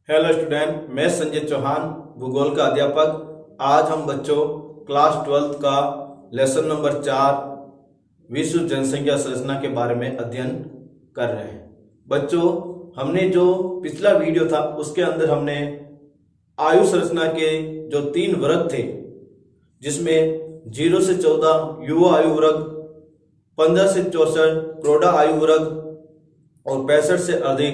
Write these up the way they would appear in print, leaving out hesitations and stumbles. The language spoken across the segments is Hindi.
हेलो स्टूडेंट, मैं संजय चौहान, भूगोल का अध्यापक। आज हम बच्चों क्लास 12 का लेसन नंबर 4 विश्व जनसंख्या संरचना के बारे में अध्ययन कर रहे हैं। बच्चों, हमने जो पिछला वीडियो था उसके अंदर हमने आयु संरचना के जो 3 वर्ग थे, जिसमें 0 से 14 युवा आयु वर्ग, 15 से 64 प्रौढ़ा आयु वर्ग और 65 से अधिक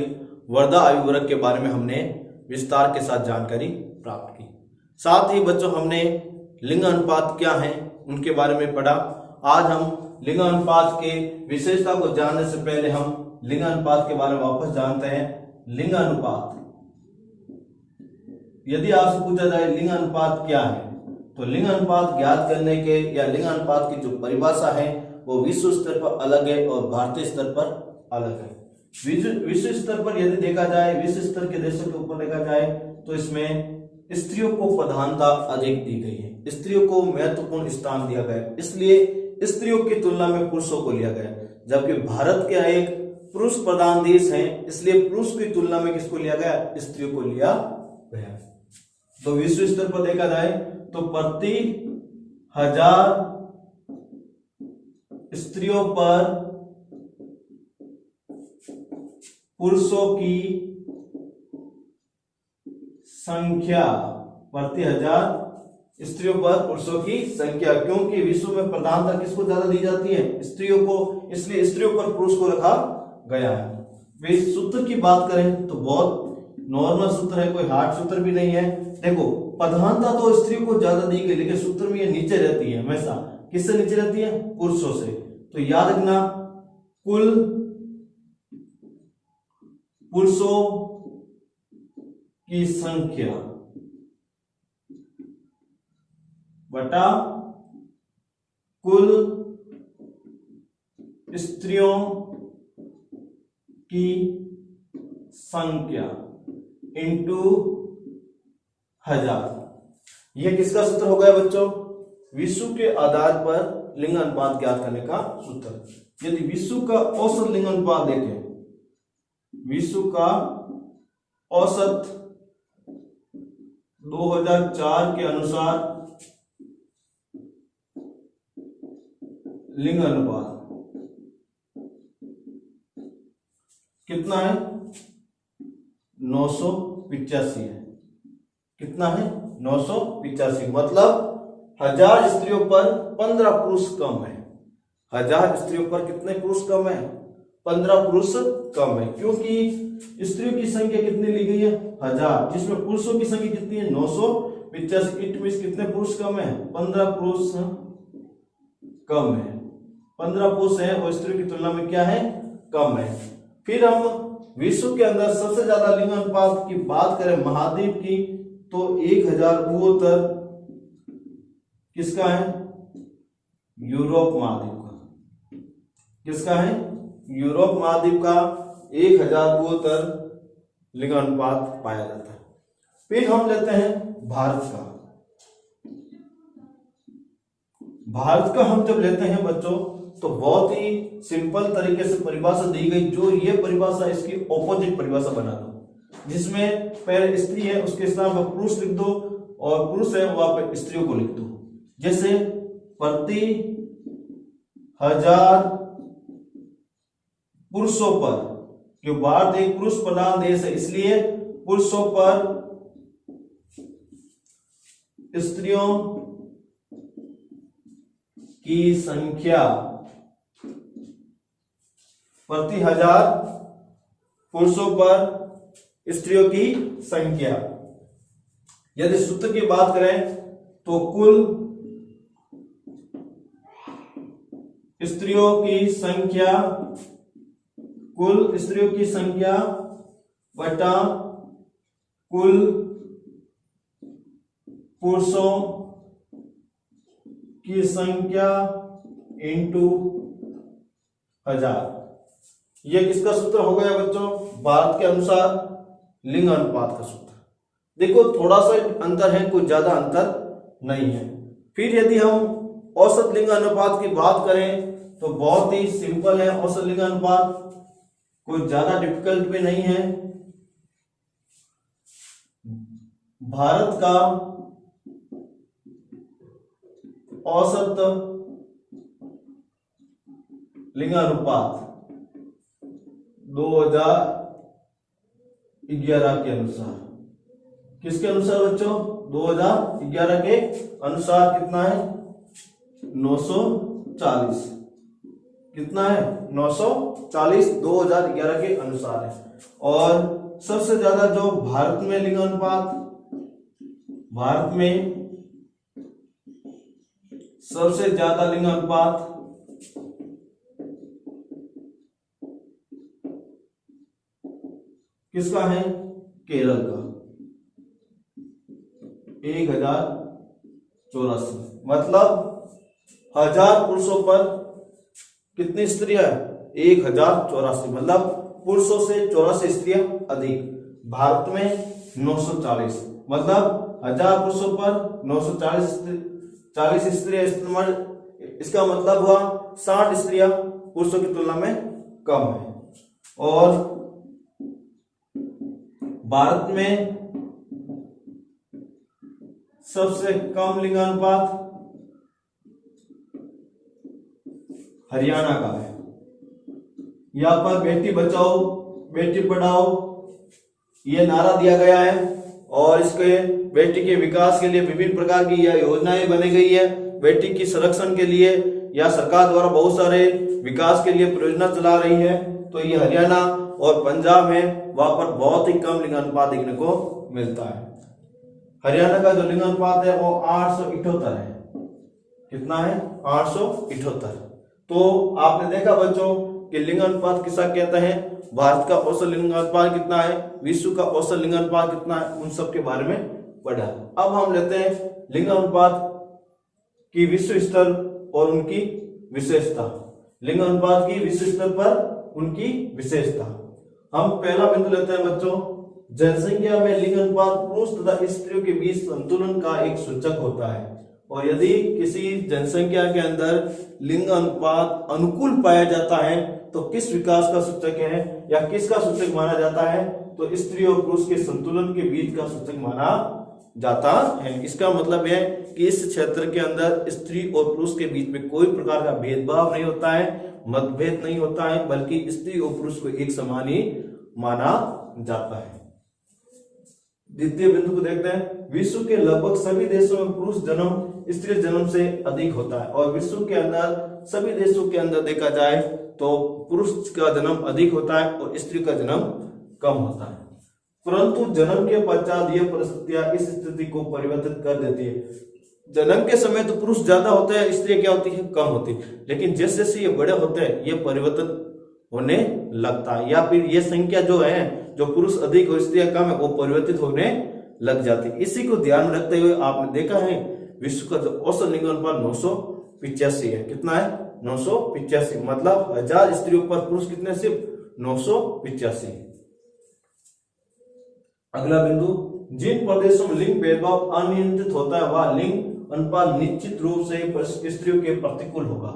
वर्धा आयु वर्ग के बारे में हमने विस्तार के साथ जानकारी प्राप्त की। साथ ही बच्चों हमने लिंग अनुपात क्या है उनके बारे में पढ़ा। आज हम लिंग अनुपात के विशेषता को जानने से पहले हम लिंग अनुपात के बारे में वापस जानते हैं। लिंग अनुपात, यदि आपसे पूछा जाए लिंग अनुपात क्या है, तो लिंग अनुपात ज्ञात करने के या लिंग अनुपात की जो परिभाषा है वो विश्व स्तर पर अलग है और भारतीय स्तर पर अलग है। विश्व स्तर पर यदि देखा जाए, विश्व स्तर के देशों के ऊपर देखा जाए तो इसमें स्त्रियों को प्रधानता अधिक दी गई है, स्त्रियों को महत्वपूर्ण स्थान दिया गया है, इसलिए स्त्रियों की तुलना में पुरुषों को लिया गया। जबकि भारत क्या एक पुरुष प्रधान देश है, इसलिए पुरुष की तुलना में किसको लिया गया, स्त्रियों को लिया गया। तो विश्व स्तर पर देखा जाए तो प्रति 1000 स्त्रियों पर पुरुषों की संख्या, प्रति 1000 स्त्रियों पर पुरुषों की संख्या, क्योंकि विश्व में प्रधानता किसको ज्यादा दी जाती है, स्त्रियों को, इसलिए स्त्रियों पर पुरुष को रखा गया है। वे सूत्र की बात करें तो बहुत नॉर्मल सूत्र है, कोई हार्ड सूत्र भी नहीं है। देखो, प्रधानता तो स्त्रियों को ज्यादा दी गई, लेकिन सूत्र में ये नीचे रहती है हमेशा। किससे नीचे रहती है? पुरुषों से। तो याद रखना, कुल पुरुषों की संख्या बटा कुल स्त्रियों की संख्या इंटू 1000। यह किसका सूत्र हो गया बच्चों? विश्व के आधार पर लिंग अनुपात ज्ञात करने का सूत्र। यदि विश्व का औसत लिंग अनुपात देखें, विश्व का औसत 2004 के अनुसार लिंग अनुपात कितना है? 985 है। कितना है? 985। मतलब 1000 स्त्रियों पर 15 पुरुष कम है। 1000 स्त्रियों पर कितने पुरुष कम है? 15 पुरुष कम है, क्योंकि स्त्रियों की संख्या कितनी ली गई है? 1000, जिसमें पुरुषों की संख्या कितनी है? 985। इट मींस कितने पुरुष कम है? 15 पुरुष कम है। 15 पुरुष है और स्त्रियों की तुलना में क्या है? कम है। फिर हम विश्व के अंदर सबसे ज्यादा लिंग अनुपात की बात करें महाद्वीप की, तो 1072 किसका है? यूरोप महाद्वीप का। किसका है? यूरोप महाद्वीप का 1072 लिंग अनुपात पाया जाता है। फिर हम लेते हैं भारत का। भारत का हम जब लेते हैं बच्चों, तो बहुत ही सिंपल तरीके से परिभाषा दी गई। जो ये परिभाषा, इसकी ऑपोजिट परिभाषा बना दो, जिसमें पहले स्त्री है उसके स्थान पर पुरुष लिख दो, और पुरुष है वहां पर स्त्रियों को लिख दो। जैसे प्रति 1000 पुरुषों पर, क्योंकि भारत एक पुरुष प्रधान देश है, इसलिए पुरुषों पर स्त्रियों की संख्या प्रति 1000 पुरुषों पर स्त्रियों की संख्या। यदि सूत्र की बात करें तो कुल स्त्रियों की संख्या, कुल स्त्रियों की संख्या बटा कुल पुरुषों की संख्या इंटू 1000। यह किसका सूत्र हो गया बच्चों? भारत के अनुसार लिंग अनुपात का सूत्र। देखो, थोड़ा सा अंतर है, कोई ज्यादा अंतर नहीं है। फिर यदि हम औसत लिंग अनुपात की बात करें तो बहुत ही सिंपल है औसत लिंग अनुपात, कोई ज्यादा डिफिकल्ट भी नहीं है। भारत का औसत लिंगानुपात 2011 के अनुसार, किसके अनुसार बच्चों? 2011 के अनुसार कितना है? 940। कितना है? 940 2011 के अनुसार है। और सबसे ज्यादा जो भारत में लिंगानुपात, भारत में सबसे ज्यादा लिंगानुपात किसका है? केरल का, 1084। मतलब 1000 पुरुषों पर कितनी स्त्रियां? 1084। मतलब पुरुषों से 84 स्त्रियां अधिक। भारत में 940, मतलब 1000 पुरुषों पर 940 स्त्रियां इस्तेमाल। इसका मतलब हुआ 60 स्त्रियां पुरुषों की तुलना में कम है। और भारत में सबसे कम लिंगानुपात हरियाणा का है। यहां पर बेटी बचाओ बेटी पढ़ाओ ये नारा दिया गया है, और इसके बेटी के विकास के लिए विभिन्न प्रकार की यह योजनाएं बनाई गई है। बेटी की संरक्षण के लिए या सरकार द्वारा बहुत सारे विकास के लिए परियोजना चला रही है। तो ये हरियाणा और पंजाब है, वहां पर बहुत ही कम लिंगानुपात देखने को मिलता है। हरियाणा का जो लिंगानुपात है वो 878 है। कितना है? 878। तो आपने देखा बच्चों कि लिंगानुपात किसका कहता है? भारत का औसत लिंगानुपात कितना है, विश्व का औसत लिंगानुपात कितना है, उन सब के बारे में पढ़ा। अब हम लेते हैं लिंगानुपात की विश्व स्तर और उनकी विशेषता। लिंगानुपात की विश्व स्तर पर उनकी विशेषता। हम पहला बिंदु लेते हैं बच्चों, जनसंख्या में लिंगानुपात पुरुष तथा स्त्रियों के बीच संतुलन का एक सूचक होता है। और यदि किसी जनसंख्या के अंदर लिंग अनुपात अनुकूल पाया जाता है तो किस विकास का सूचक है या किसका सूचक माना जाता है? तो स्त्री और पुरुष के संतुलन के बीच का सूचक माना जाता है। इसका मतलब है कि इस क्षेत्र के अंदर स्त्री और पुरुष के बीच में कोई प्रकार का भेदभाव नहीं होता है, मतभेद नहीं होता है, बल्कि स्त्री और पुरुष को एक समान ही माना जाता है। द्वितीय बिंदु को देखते हैं, विश्व के लगभग सभी देशों में पुरुष जन्म स्त्री जन्म से अधिक होता है। और विश्व के अंदर सभी देशों के अंदर देखा जाए तो पुरुष का जन्म अधिक होता है और स्त्री का जन्म कम होता है। परंतु जन्म के पश्चात यह परिस्थितियां इस स्थिति को परिवर्तित कर देती है। जन्म के समय तो पुरुष ज्यादा होते हैं, स्त्री क्या होती है? कम होती है। लेकिन जैसे जैसे ये बड़े होते हैं ये परिवर्तन होने लगता है, या फिर ये संख्या जो है, जो पुरुष अधिक और स्त्रियां कम है, वो परिवर्तित होने लग जाती है। इसी को ध्यान में रखते हुए आपने देखा है विश्व का जो औसत लिंगानुपात 985 है। कितना है? 985। मतलब 1000 स्त्रियों पर पुरुष कितने? सिर्फ 985। अगला बिंदु, जिन प्रदेशों में लिंग भेदभाव अनियंत्रित होता है वह लिंग अनुपात निश्चित रूप से स्त्रियों के प्रतिकूल होगा।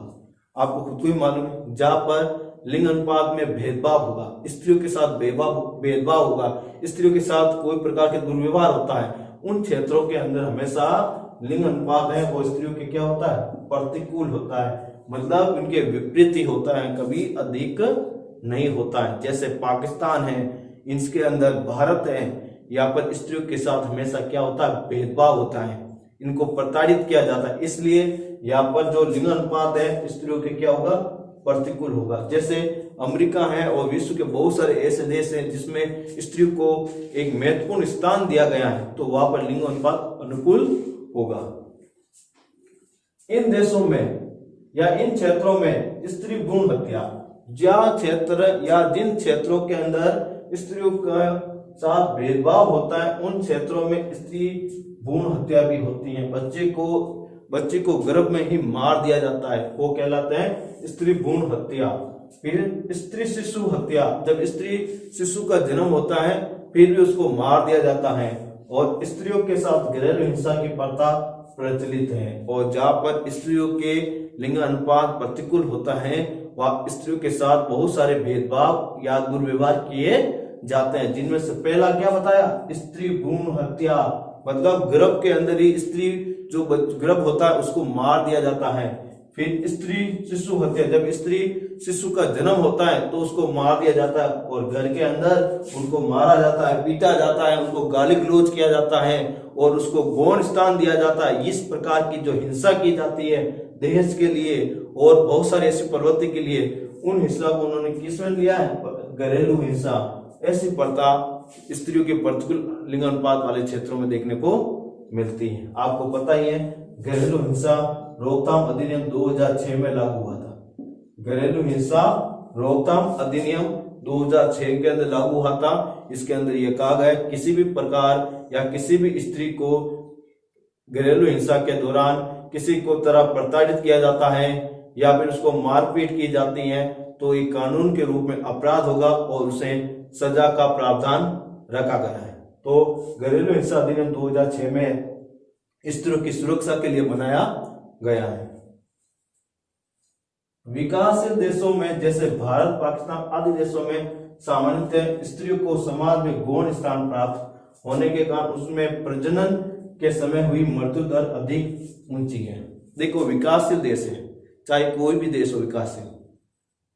आपको खुद को ही मालूम है, जहां पर लिंग अनुपात में भेदभाव होगा, स्त्रियों के साथ भेदभाव होगा, स्त्रियों के साथ कोई प्रकार के दुर्व्यवहार होता है, उन क्षेत्रों के अंदर हमेशा लिंग अनुपात है वो स्त्रियों के क्या होता है? प्रतिकूल होता है। मतलब उनके विपरीत ही होता है, कभी अधिक नहीं होता है। जैसे पाकिस्तान है, इसके अंदर भारत है, यहाँ पर स्त्रियों के साथ हमेशा क्या होता है? भेदभाव होता है, इनको प्रताड़ित किया जाता है। इसलिए यहाँ पर जो लिंग अनुपात है स्त्रियों के क्या होगा? प्रतिकूल होगा। जैसे अमेरिका है और विश्व के बहुत सारे ऐसे देश हैं जिसमें स्त्रियों को एक महत्वपूर्ण स्थान दिया गया है, तो वहां पर लिंग अनुपात अनुकूल होगा। इन देशों में या इन क्षेत्रों में स्त्री भ्रूण हत्या, जहाँ क्षेत्र या जिन क्षेत्रों के अंदर स्त्रियों का साथ भेदभाव होता है उन क्षेत्रों में स्त्री भ्रूण हत्या भी होती है। बच्चे को गर्भ में ही मार दिया जाता है, वो कहलाते हैं स्त्री भ्रूण हत्या। फिर स्त्री शिशु हत्या, जब स्त्री शिशु का जन्म होता है फिर भी उसको मार दिया जाता है। और स्त्रियों के साथ घरेलू हिंसा की प्रथा प्रचलित है, और जहाँ पर स्त्रियों के लिंग अनुपात प्रतिकूल होता है वह स्त्रियों के साथ बहुत सारे भेदभाव या दुर्व्यवहार किए जाते हैं, जिनमें से पहला क्या बताया? स्त्री भ्रूण हत्या। मतलब गर्भ के अंदर ही स्त्री जो गर्भ होता है उसको मार दिया जाता है। फिर स्त्री शिशु हत्या, जब स्त्री शिशु का जन्म होता है तो उसको मार दिया जाता है और घर के अंदर उनको मारा जाता है, पीटा जाता है, उनको गाली गलौज किया जाता है और उसको गौण स्थान दिया जाता है। इस प्रकार की जो हिंसा की जाती है दहेज के लिए और बहुत सारी ऐसी प्रवृत्ति के लिए, उन हिंसा को उन्होंने किसमें लिया है? घरेलू हिंसा। ऐसी प्रथा स्त्रियों के प्रतिकूल लिंगानुपात वाले क्षेत्रों में देखने को मिलती है। आपको पता ही है घरेलू हिंसा रोकथाम अधिनियम 2006 में लागू हुआ था। घरेलू हिंसा रोकथाम अधिनियम 2006 के अंदर लागू हुआ था। इसके अंदर यह कहा गया किसी भी प्रकार या किसी भी स्त्री को घरेलू हिंसा के दौरान किसी को तरह प्रताड़ित किया जाता है या फिर उसको मारपीट की जाती है तो ये कानून के रूप में अपराध होगा और उसे सजा का प्रावधान रखा गया है। तो घरेलू हिंसा अधिनियम 2006 में स्त्रियों की सुरक्षा के लिए बनाया गया है। विकासशील देशों में जैसे भारत, पाकिस्तान आदि देशों में सामान्यतः स्त्रियों को समाज में गौण स्थान प्राप्त होने के कारण उसमें प्रजनन के समय हुई मृत्यु दर अधिक ऊंची है। देखो विकासशील देश है, चाहे कोई भी देश हो विकासशील,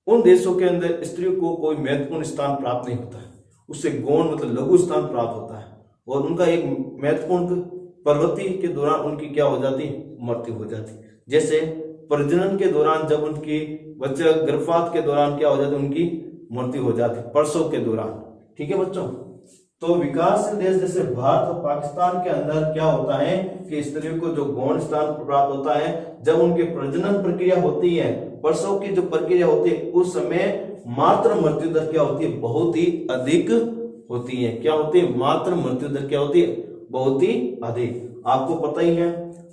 उन देशों के अंदर स्त्रियों को कोई महत्वपूर्ण स्थान प्राप्त नहीं होता है, उससे गौण मतलब लघु स्थान प्राप्त होता है और उनका एक महत्वपूर्ण प्रवृत्ति के दौरान उनकी क्या हो जाती? मृत्यु हो जाती। जैसे प्रजनन के दौरान जब उनकी बच्चे गर्भपात के दौरान क्या हो जाती? उनकी मृत्यु हो जाती, प्रसव के दौरान। ठीक है बच्चों, तो विकासशील देश जैसे भारत और पाकिस्तान के अंदर क्या होता है कि स्त्रियों को जो गौण स्थान प्राप्त होता है जब उनकी प्रजनन प्रक्रिया होती है, प्रसव की जो प्रक्रिया होती है, उस समय मात्र मृत्यु दर क्या होती है? बहुत ही अधिक होती है। क्या होती है? मात्र मृत्यु दर क्या होती है? बहुत ही अधिक। आपको पता ही है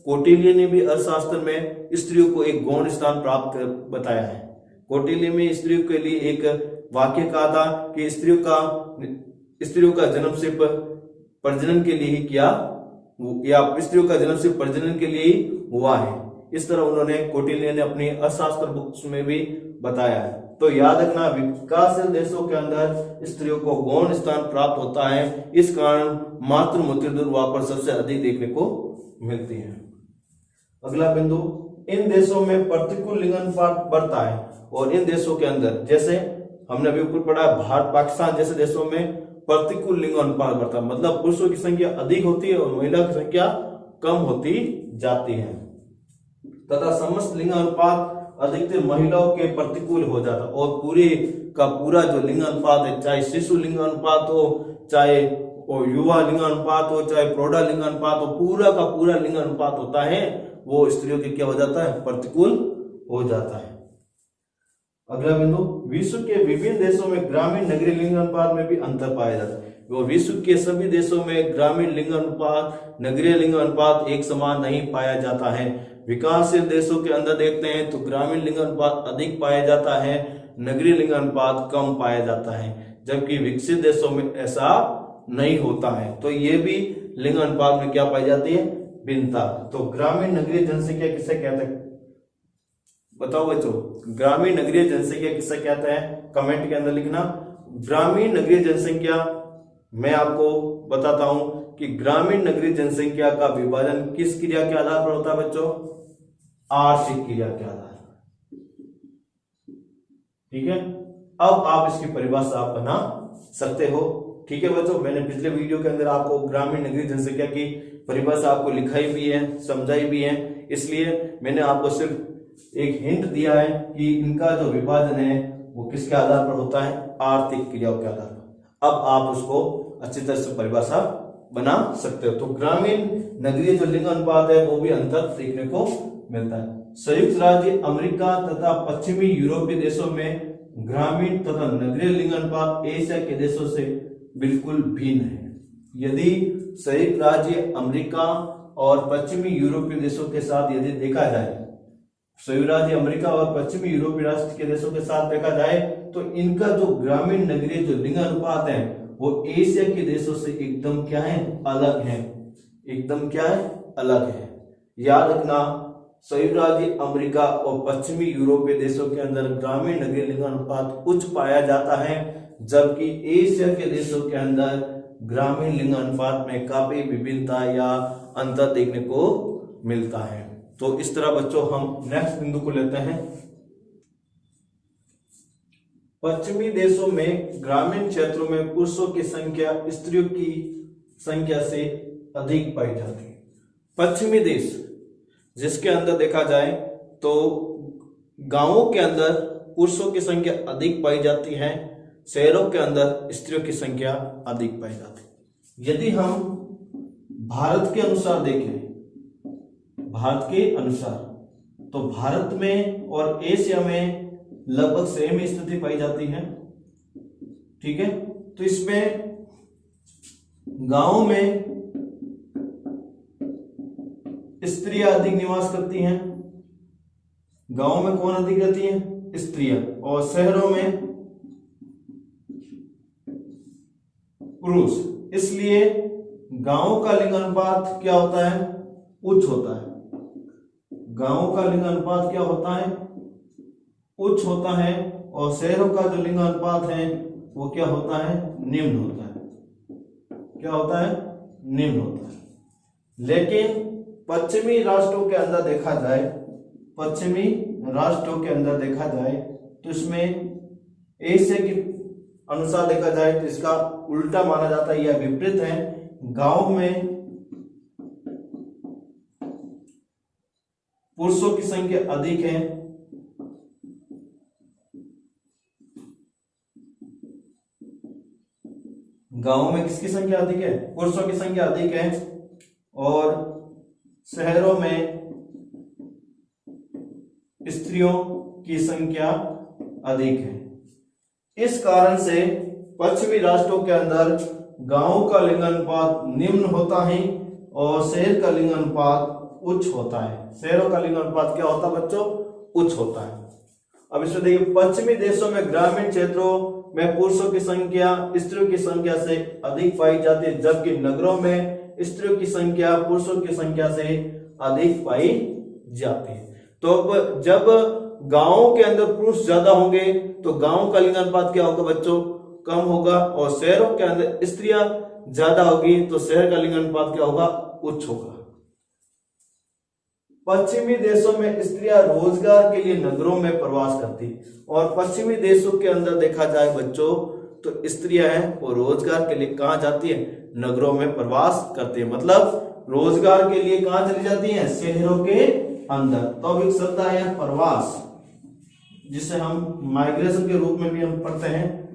कौटिल्य ने भी अर्थशास्त्र में स्त्रियों को एक गौण स्थान प्राप्त बताया है। कौटिल्य में स्त्रियों के लिए एक वाक्य कहा था कि स्त्रियों का जन्म सिर्फ प्रजनन के लिए ही किया या स्त्रियों का जन्म सिर्फ प्रजनन के लिए ही हुआ है। इस तरह उन्होंने कौटिल्य ने अपनी अर्थशास्त्र बुक्स में भी बताया है। तो याद रखना विकासशील देशों के अंदर स्त्रियों को गौण स्थान प्राप्त होता है, इस कारण मातृ मृत्यु दर वहां पर सबसे अधिक देखने को मिलती है। अगला बिंदु, इन देशों में प्रतिकूल लिंगानुपात बढ़ता है और इन देशों के अंदर जैसे हमने अभी ऊपर पढ़ा भारत पाकिस्तान जैसे देशों में प्रतिकूल लिंगानुपात बढ़ता है, मतलब पुरुषों की संख्या अधिक होती है और महिला की संख्या कम होती जाती है तथा समस्त लिंगानुपात अधिकतर महिलाओं के प्रतिकूल हो जाता और पूरे का पूरा जो लिंगानुपात है, चाहे शिशु लिंगानुपात हो, चाहे युवा लिंगानुपात हो, चाहे प्रौढ़ा लिंगानुपात हो, पूरा का पूरा लिंगानुपात होता है वो स्त्रियों के क्या हो जाता है? प्रतिकूल हो जाता है। अगला बिंदु, विश्व के विभिन्न देशों में ग्रामीण नगरीय लिंगानुपात में भी अंतर पाया जाता है। वो विश्व के सभी देशों में ग्रामीण लिंगानुपात नगरीय लिंगानुपात एक समान नहीं पाया जाता है। विकासशील देशों के अंदर देखते हैं तो ग्रामीण लिंगानुपात अधिक पाया जाता है, नगरीय लिंगानुपात कम पाया जाता है, जबकि विकसित देशों में ऐसा नहीं होता है। तो ये भी लिंगानुपात में क्या पाई जाती है? भिन्नता। तो ग्रामीण नगरीय जनसंख्या किसे कहते हैं? बताओ बच्चों, ग्रामीण नगरीय जनसंख्या किसे कहते हैं? कमेंट के अंदर लिखना। ग्रामीण नगरीय जनसंख्या मैं आपको बताता हूं कि ग्रामीण नगरीय जनसंख्या का विभाजन किस क्रिया के आधार पर होता है बच्चों? आर्थिक क्रिया के आधार पर। ठीक है, अब आप इसकी परिभाषा आप बना सकते हो। ठीक है बच्चों, मैंने पिछले वीडियो के अंदर आपको ग्रामीण नगरीय जनसंख्या की परिभाषा आपको लिखाई भी है, समझाई भी है, इसलिए मैंने आपको सिर्फ एक हिंट दिया है कि इनका जो विभाजन है वो किसके आधार पर होता है? आर्थिक क्रियाओं के आधार पर। अब आप उसको अच्छी तरह से परिभाषा बना सकते हो। तो ग्रामीण नगरीय जो लिंगानुपात है वो भी अंतर देखने को मिलता है। संयुक्त राज्य अमेरिका तथा पश्चिमी यूरोपीय देशों में ग्रामीण तथा नगरीय लिंगानुपात एशिया के देशों से बिल्कुल भिन्न है। यदि संयुक्त राज्य अमेरिका और पश्चिमी यूरोपीय देशों के साथ यदि देखा जाए, संयुक्त राज्य अमेरिका और पश्चिमी यूरोपीय राष्ट्र के देशों के साथ देखा जाए तो इनका जो ग्रामीण नगरीय जो लिंगानुपात है वो एशिया के देशों से एकदम क्या है? अलग है। एकदम क्या है? अलग है। याद रखना, संयुक्त राज्य अमेरिका और पश्चिमी यूरोपीय देशों के अंदर ग्रामीण नगरीय लिंगानुपात उच्च पाया जाता है, जबकि एशिया के देशों के अंदर ग्रामीण लिंग अनुपात में काफी विभिन्नता या अंतर देखने को मिलता है। तो इस तरह बच्चों हम नेक्स्ट बिंदु को लेते हैं। पश्चिमी देशों में ग्रामीण क्षेत्रों में पुरुषों की संख्या स्त्रियों की संख्या से अधिक पाई जाती है। पश्चिमी देश जिसके अंदर देखा जाए तो गांवों के अंदर पुरुषों की संख्या अधिक पाई जाती है, शहरों के अंदर स्त्रियों की संख्या अधिक पाई जाती है। यदि हम भारत के अनुसार देखें, भारत के अनुसार तो भारत में और एशिया में लगभग सेम स्थिति पाई जाती है। ठीक है, तो इसमें गांवों में स्त्रियां अधिक निवास करती हैं, गांवों में कौन अधिक रहती है? स्त्रियां, और शहरों में पुरुष। इसलिए गांवों का लिंग अनुपात क्या होता है? उच्च होता है। गांवों का लिंग अनुपात क्या होता है? उच्च होता है, और शहरों का जो लिंग अनुपात है वो क्या होता है? निम्न होता है। क्या होता है? निम्न होता है। लेकिन पश्चिमी राष्ट्रों के अंदर देखा जाए, पश्चिमी राष्ट्रों के अंदर देखा जाए तो इसमें एशिया के अनुसार देखा जाए तो इसका उल्टा माना जाता है, यह विपरीत है। गांव में पुरुषों की संख्या अधिक है, गांवों में किसकी संख्या अधिक है? पुरुषों की संख्या अधिक है, और शहरों में स्त्रियों की संख्या अधिक है। इस कारण से पश्चिमी राष्ट्रों के अंदर गांवों का लिंग अनुपात निम्न होता है और शहर का लिंग अनुपात उच्च होता है। शहरों का लिंग अनुपात क्या होता है बच्चों? उच्च होता है। अब इसमें देखिए, पश्चिमी देशों में ग्रामीण क्षेत्रों में पुरुषों की संख्या स्त्रियों की संख्या से अधिक पाई जाती है, जबकि नगरों में स्त्रियों की संख्या पुरुषों की संख्या से अधिक पाई जाती है। तो अब जब गांवों के अंदर पुरुष ज्यादा होंगे तो गांवों का लिंग अनुपात क्या होगा बच्चों? कम होगा, और शहरों के अंदर स्त्रियां ज्यादा होगी तो शहर का लिंग अनुपात क्या होगा? उच्च होगा। पश्चिमी देशों में स्त्रियां रोजगार के लिए नगरों में प्रवास करती, और पश्चिमी देशों के अंदर देखा जाए बच्चों तो स्त्रियां हैं वो रोजगार के लिए कहां जाती है? नगरों में प्रवास करती है। मतलब रोजगार के लिए कहां चली जाती हैं? शहरों के अंदर। तो अब एक शब्द आया प्रवास, जिसे हम माइग्रेशन के रूप में भी हम पढ़ते हैं,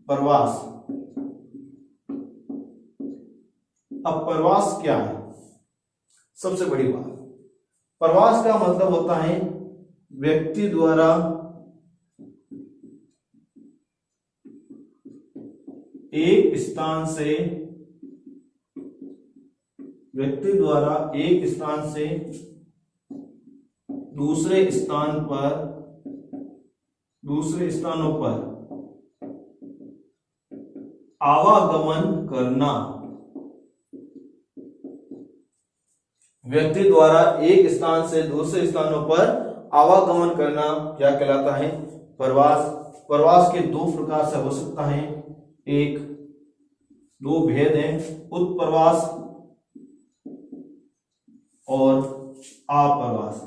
प्रवास। अब प्रवास क्या है? सबसे बड़ी बात, प्रवास का मतलब होता है व्यक्ति द्वारा एक स्थान से दूसरे स्थानों पर आवागमन करना। व्यक्ति द्वारा एक स्थान से दूसरे स्थानों पर आवागमन करना क्या कहलाता है? प्रवास। प्रवास के दो प्रकार से हो सकता है, एक दो भेद हैं, उत्प्रवास और आप्रवास।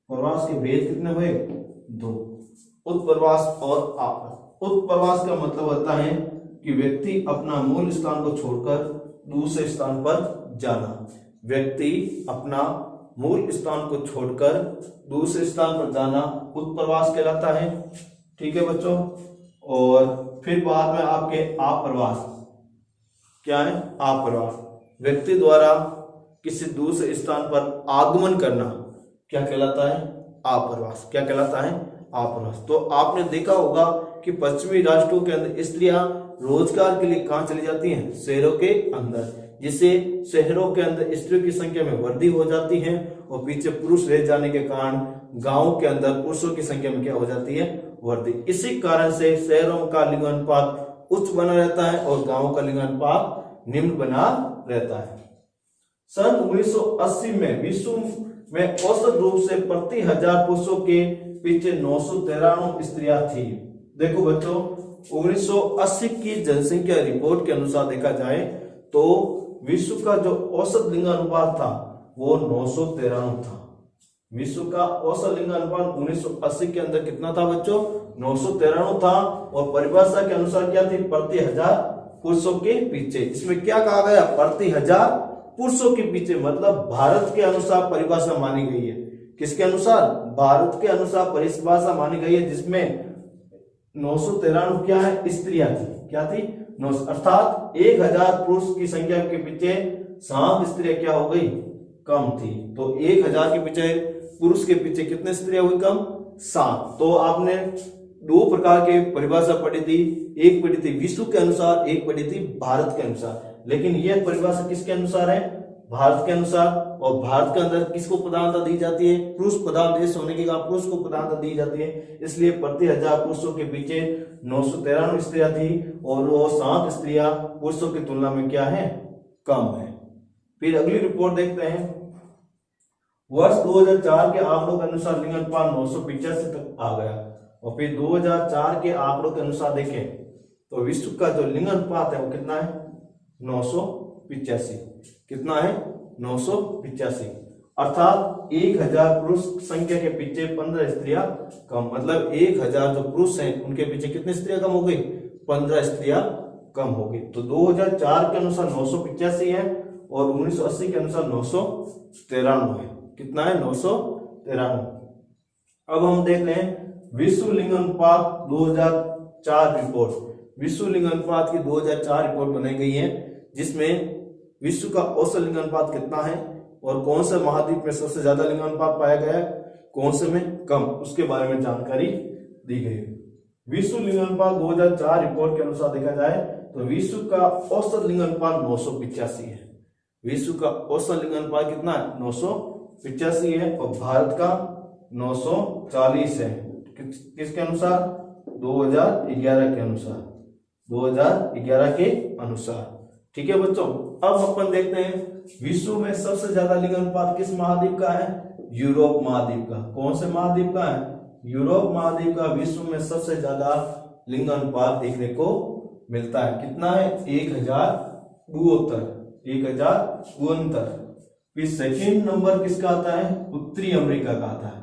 प्रवास के भेद कितने हुए? दो, उत्प्रवास और आप्रवास। उत्प्रवास का मतलब होता है कि व्यक्ति अपना मूल स्थान को छोड़कर दूसरे स्थान पर जाना। व्यक्ति अपना मूल स्थान को छोड़कर दूसरे स्थान पर जाना उत्प्रवास कहलाता है। ठीक है बच्चों। और फिर बाद में आपके आप्रवास क्या है? आप्रवास, व्यक्ति द्वारा किसी दूसरे स्थान पर आगमन करना क्या कहलाता है? आप्रवास। क्या कहलाता है? आप्रवास। तो आपने देखा होगा कि पश्चिमी राष्ट्रों के अंदर स्त्रियां रोजगार के लिए कहां चली जाती हैं? शहरों के अंदर, जिससे शहरों के अंदर स्त्रियों की संख्या में वृद्धि हो जाती है और पीछे पुरुष रह जाने के कारण गांवों के अंदर पुरुषों की संख्या में क्या हो जाती है? वृद्धि। इसी कारण से शहरों का लिंग अनुपात उच्च बना रहता है और गांवों का लिंग अनुपात निम्न बना रहता है। सन 1980 में विश्व में औसत रूप से प्रति 1000 पुरुषों के पीछे 993 स्त्रियां थी। देखो बच्चों, 1980 की जनसंख्या रिपोर्ट के अनुसार देखा जाए तो विश्व का जो औसत लिंगानुपात था वो 993 था। विश्व का औसत लिंगानुपात 1980 के अंदर कितना था बच्चों? 993 था। और परिभाषा के अनुसार क्या थी? प्रति 1000 पुरुषों के पीछे। इसमें क्या कहा गया? प्रति 1000 पुरुषों के पीछे, मतलब भारत के अनुसार परिभाषा मानी गई है। किसके अनुसार? भारत के अनुसार परिभाषा मानी गई है, जिसमें 993 क्या है? स्त्रियां थी। क्या थी? अर्थात 1000 पुरुष की संख्या के पीछे 7 स्त्रियां क्या हो गई? कम थी। तो 1000 के पीछे पुरुष के पीछे कितने स्त्रियां हुई? कम 7। तो आपने दो प्रकार के परिभाषा पढ़ी थी, एक पढ़ी थी विश्व के अनुसार, एक पढ़ी थी भारत के अनुसार। लेकिन यह परिभाषा किसके अनुसार है? भारत के अनुसार। और भारत के अंदर किसको प्रधानता दी जाती है? पुरुष प्रधान देश होने के कारण पुरुष को प्रधानता दी जाती है। इसलिए प्रति 1000 पुरुषों के पीछे 993 स्त्रियां थी और वो 7 स्त्रियां पुरुषों की तुलना में क्या है? कम है। फिर अगली रिपोर्ट देखते हैं। वर्ष 2004 के आंकड़ों के अनुसार लिंगानुपात 985 तक आ गया। और फिर 2004 के आंकड़ों के अनुसार देखें तो विश्व का जो लिंगानुपात है वो कितना है? 985। कितना है? 985। अर्थात 1000 पुरुष संख्या के पीछे 15 स्त्रियां कम, मतलब 1000 जो पुरुष हैं उनके पीछे कितनी स्त्रियां कम हो गई? 15 स्त्रियां कम हो गई। तो 2004 के अनुसार 985 है और 1980 के अनुसार 993 है। कितना है? 993। अब हम देख रहे हैं विश्व लिंगानुपात 2004 रिपोर्ट। विश्व लिंगानुपात की 2004 रिपोर्ट बनाई गई है, जिसमें विश्व का औसत लिंगानुपात कितना है और कौन से महाद्वीप में सबसे ज्यादा लिंगानुपात पाया गया है, कौन से में कम, उसके बारे में जानकारी दी गई है। विश्व लिंगानुपात 2004 रिपोर्ट के अनुसार देखा जाए तो विश्व का औसत लिंगानुपात 985 है। विश्व का औसत लिंगानुपात कितना है? 985 है। और भारत का 940 है। किसके अनुसार? 2011 के अनुसार। 2011 के अनुसार। ठीक है बच्चों। अब अपन देखते हैं विश्व में सबसे ज्यादा लिंगानुपात किस महाद्वीप का है? यूरोप महाद्वीप का। कौन से महाद्वीप का है? यूरोप महाद्वीप का विश्व में सबसे ज्यादा लिंगानुपात देखने को मिलता है। कितना है? 1072। 1072। फिर सेकंड नंबर किसका आता है? उत्तरी अमेरिका का आता है।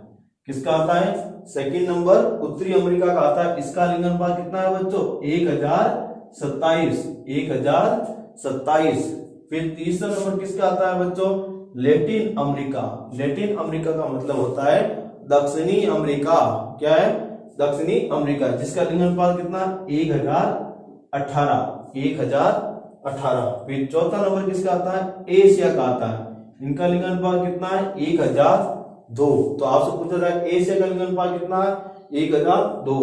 किसका आता है? सेकंड नंबर उत्तरी अमेरिका का आता है। इसका लिंगानुपात कितना है बच्चों? 1027। 1027। फिर तीसरा नंबर किसका आता है बच्चों? Latin America. लैटिन अमेरिका का मतलब होता है दक्षिणी अमेरिका। क्या है? दक्षिणी अमेरिका, जिसका लिंगानुपात कितना? 1018। 1018। फिर चौथा नंबर किसका आता है? एशिया का आता है। इनका लिंगानुपात कितना है? 1002। तो आपसे पूछा जाए एशिया का लिंगानुपात कितना है? 1002।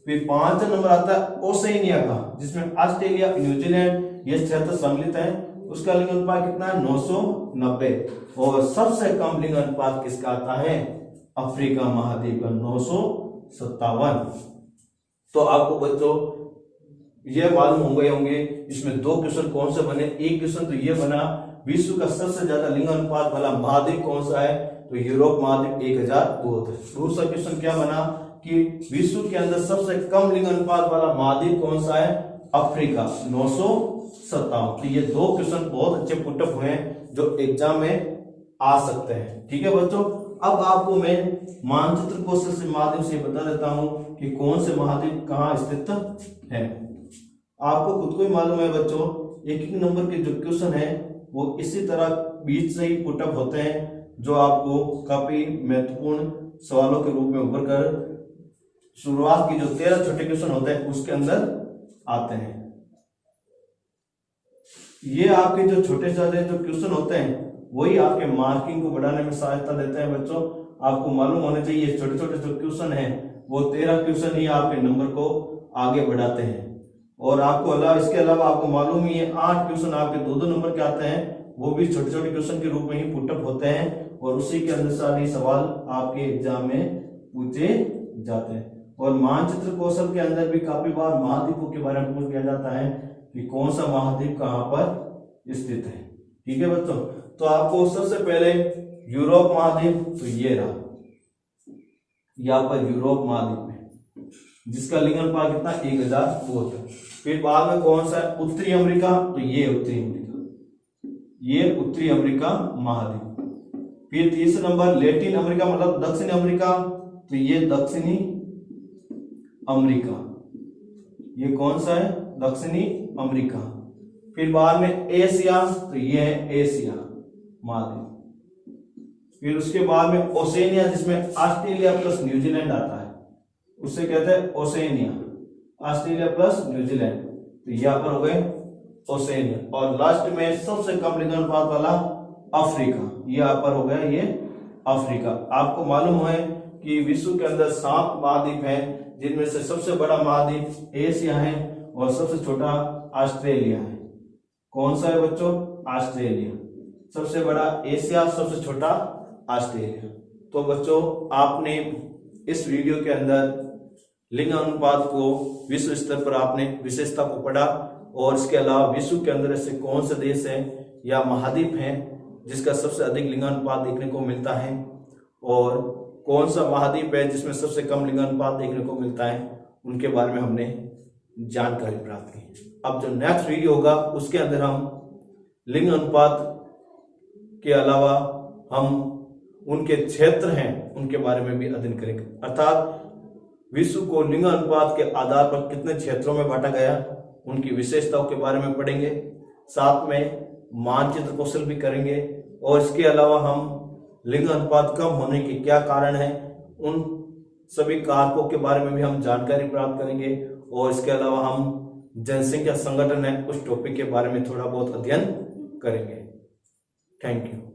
फिर पांचवा नंबर आता है ओसेनिया का, जिसमें ऑस्ट्रेलिया, न्यूजीलैंड ये क्षेत्र सम्मिलित है। उसका लिंगानुपात कितना है? 990। और सबसे कम लिंगानुपात किसका आता है? अफ्रीका महाद्वीप का, 957। तो आपको बच्चों ये मालूम होंगे इसमें दो क्वेश्चन कौन से बने। एक क्वेश्चन तो ये बना विश्व का सबसे ज्यादा लिंगानुपात वाला महाद्वीप कौन सा है? तो यूरोप महाद्वीप 1002। दूसरा क्वेश्चन क्या बना कि विश्व के अंदर सबसे कम लिंगानुपात वाला महाद्वीप कौन सा है? अफ्रीका, 957। तो ये दो क्वेश्चन बहुत अच्छे पुटअप हुए हैं जो एग्जाम में आ सकते हैं। ठीक है बच्चों। अब आपको मैं मानचित्र कौशल के माध्यम से बता देता हूं कि कौन से महाद्वीप कहाँ स्थित है। आपको खुद को ही मालूम है बच्चों, एक एक नंबर के जो क्वेश्चन है वो इसी तरह बीच से ही पुटअप होते हैं, जो आपको काफी महत्वपूर्ण सवालों के रूप में उभर कर शुरुआत की जो 13 छोटे क्वेश्चन होते हैं उसके अंदर आते हैं। ये आपके जो छोटे छोटे जो क्वेश्चन होते हैं वही आपके मार्किंग को बढ़ाने में सहायता देते हैं बच्चों। आपको मालूम होना चाहिए छोटे छोटे जो क्वेश्चन हैं वो 13 क्वेश्चन ही आपके नंबर को आगे बढ़ाते हैं। और आपको इसके अलावा आपको मालूम ही है 8 क्वेश्चन आपके 2-2 नंबर के आते हैं, वो भी छोटे छोटे क्वेश्चन के रूप में ही पुटअप होते हैं और उसी के अनुसार ही सवाल आपके एग्जाम में पूछे जाते हैं। और मानचित्र कौशल के अंदर भी काफी बार महाद्वीपों के बारे में पूछ लिया जाता है कि कौन सा महाद्वीप कहाँ पर स्थित है। ठीक है बच्चों। तो आपको सबसे पहले यूरोप महाद्वीप, तो ये रहा यहाँ पर यूरोप महाद्वीप में जिसका लिंग अनुपात कितना 1000 बहुत है। फिर बाद में कौन सा है उत्तरी अमेरिका, तो ये उत्तरी अमेरिका, ये उत्तरी अमेरिका महाद्वीप। फिर तीसरा नंबर लैटिन अमेरिका मतलब दक्षिण अमेरिका, तो ये दक्षिणी अमेरिका, ये कौन सा है दक्षिणी अमेरिका। फिर बाद में एशिया, तो ये है एशिया महाद्वीप। फिर उसके बाद में ओसेनिया जिसमें ऑस्ट्रेलिया प्लस न्यूजीलैंड आता है, उससे कहते हैं ओसेनिया, ऑस्ट्रेलिया प्लस न्यूजीलैंड, तो यहाँ पर हो गए ओसेनिया। और लास्ट में सबसे कम लिंग अनुपात वाला अफ्रीका, यहाँ पर हो गया ये अफ्रीका। आपको मालूम है कि विश्व के अंदर 7 महाद्वीप हैं, जिनमें से सबसे बड़ा महाद्वीप एशिया है और सबसे छोटा ऑस्ट्रेलिया है। कौन सा है बच्चों? ऑस्ट्रेलिया। सबसे बड़ा एशिया, सबसे छोटा ऑस्ट्रेलिया। तो बच्चों आपने इस वीडियो के अंदर लिंग अनुपात को विश्व स्तर पर आपने विशेषता को पढ़ा, और इसके अलावा विश्व के अंदर ऐसे कौन से देश हैं या महाद्वीप हैं जिसका सबसे अधिक लिंग अनुपात देखने को मिलता है, और कौन सा महाद्वीप है जिसमें सबसे कम लिंग अनुपात देखने को मिलता है, उनके बारे में हमने जानकारी प्राप्त की। अब जो नेक्स्ट वीडियो होगा उसके अंदर हम लिंग अनुपात के अलावा हम उनके क्षेत्र हैं उनके बारे में भी अध्ययन करेंगे, अर्थात विश्व को लिंग अनुपात के आधार पर कितने क्षेत्रों में बांटा गया, उनकी विशेषताओं के बारे में पढ़ेंगे। साथ में मानचित्र कौशल भी करेंगे, और इसके अलावा हम लिंग अनुपात कम होने के क्या कारण है, उन सभी कारकों के बारे में भी हम जानकारी प्राप्त करेंगे। और इसके अलावा हम जनसंख्या संगठन है उस टॉपिक के बारे में थोड़ा बहुत अध्ययन करेंगे। Thank you.